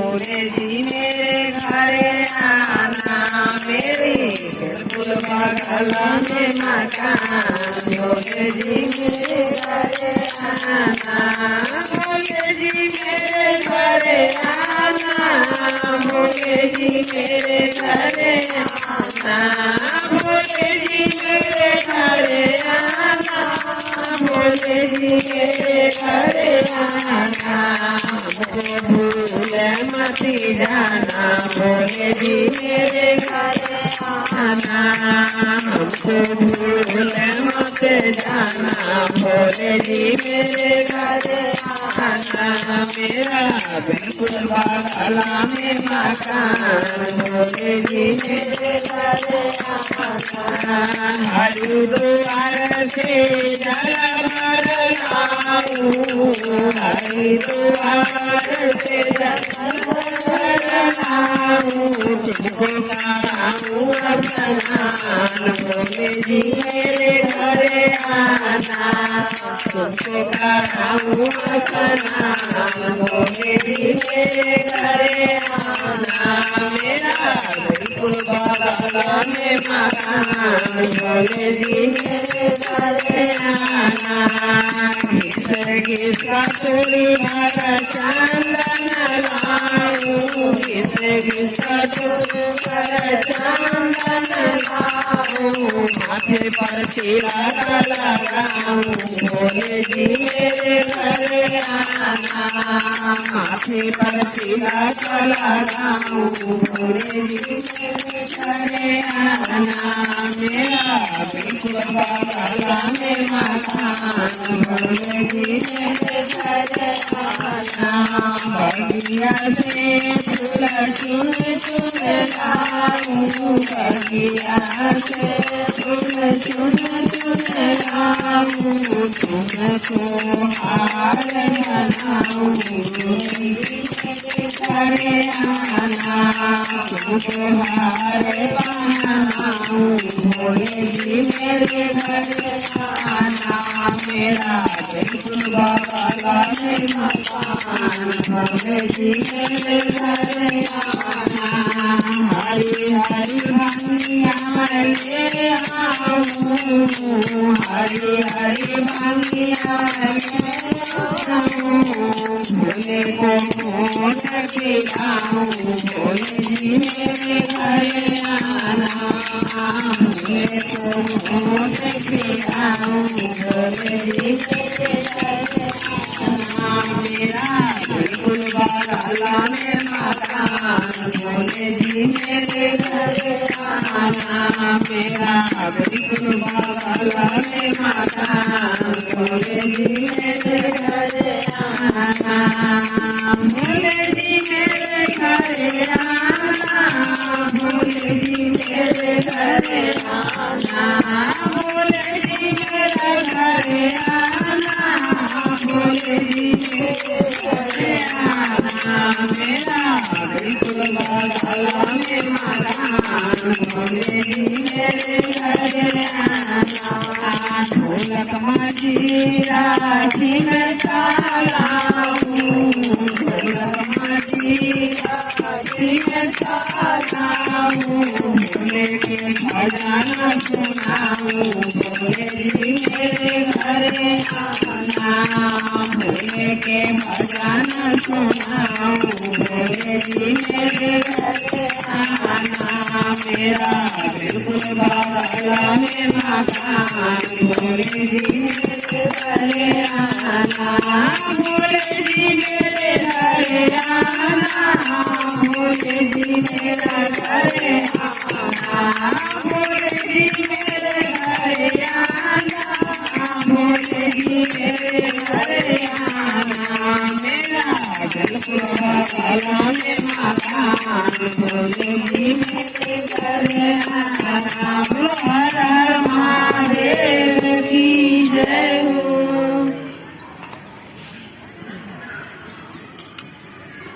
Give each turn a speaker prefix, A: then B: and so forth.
A: भोले जी मेरे घरे आना, मेरी बिल्कुल बगल में मकान, भोले जी मेरे घरे आना, भोले जी मेरे घरे आना, भोले जी मेरे घरे आना, भोले जी मेरे घरे आना, भोले जी मेरे घरे आना, हमको भूल मत जाना, भोले जी मेरे घरे आना, हमको भूल मत जाना, भोले जी मेरे घरे आना, मेरा बिल्कुल बगला में मकान, भोले जी मेरे घरे आना, हरिद्वार से जल भर लाऊं, हरिद्वार से जल भर लाऊं, तुमको कराऊं स्नान, भोले जी मेरे घरे आना, तुमको कराऊं स्नान, भोले जी मेरे घरे आना, मेरा बिल्कुल बगल में मकान, भोले जी मेरे घरे आना, घिस कटोरी भर चंदन लाऊं, घिस कटोरी भर चंदन लाऊं, माथे पर तिलक लगाऊं, भोले जी मेरे घरे आना, माथे पर तिलक लगाऊं, भोले जी मेरे घरे आना, मेरा बिल्कुल बगल में मकान, भोले जी मेरे घरे आना, बगिया से फूल चुन चुन लाऊं, बगिया से फूल चुन चुन लाऊं, तुमको हार बनाऊं, भोले जी मेरे घरे आना, तुमको हार बनाऊं, भोले जी मेरे घरे आना, मेरा बिल्कुल बगल में मकान, भोले जी मेरे घरे आना, हरी हरी भंगिया ले आऊं, हरी हरी भंगिया ले आऊं, भोले को मोट पिलाऊं, भोले जी मेरे घरे आना, भोले को मोट पिलाऊं, भोले जी मेरे घरे आना, मेरा बिल्कुल बगल में मकान, भोले जी मेरे घरे आना, मेरा बिल्कुल बगल में मकान, भोले जी मेरे घरे आना, भोले जी मेरे घरे आना, भोले जी मेरे घरे आना, भोले जी मेरे घरे आना, भोले जी मेरे घरे आना, मेरा बिल्कुल बगल में मकान, भोले जी मेरे घरे आना, ढोलक मंजीरा जी में तालाऊं, ढोलक मंजीरा जी में तालाऊं, भोले के भजन सुनाऊं, भोले जी मेरे घरे आना, भोले के भजन सुनाऊं, भोले जी मेरे घरे आना, मेरा बिल्कुल बगल में मकान, भोले जी मेरे घरे आना, भोले जी मेरे घरे आना, भोले जी मेरे घरे आना, भोले जी मेरे घरे आना, भोले जी मेरे घरे आना, मेरा बिल्कुल बगल में मकान, भोले जी मेरे घरे आना।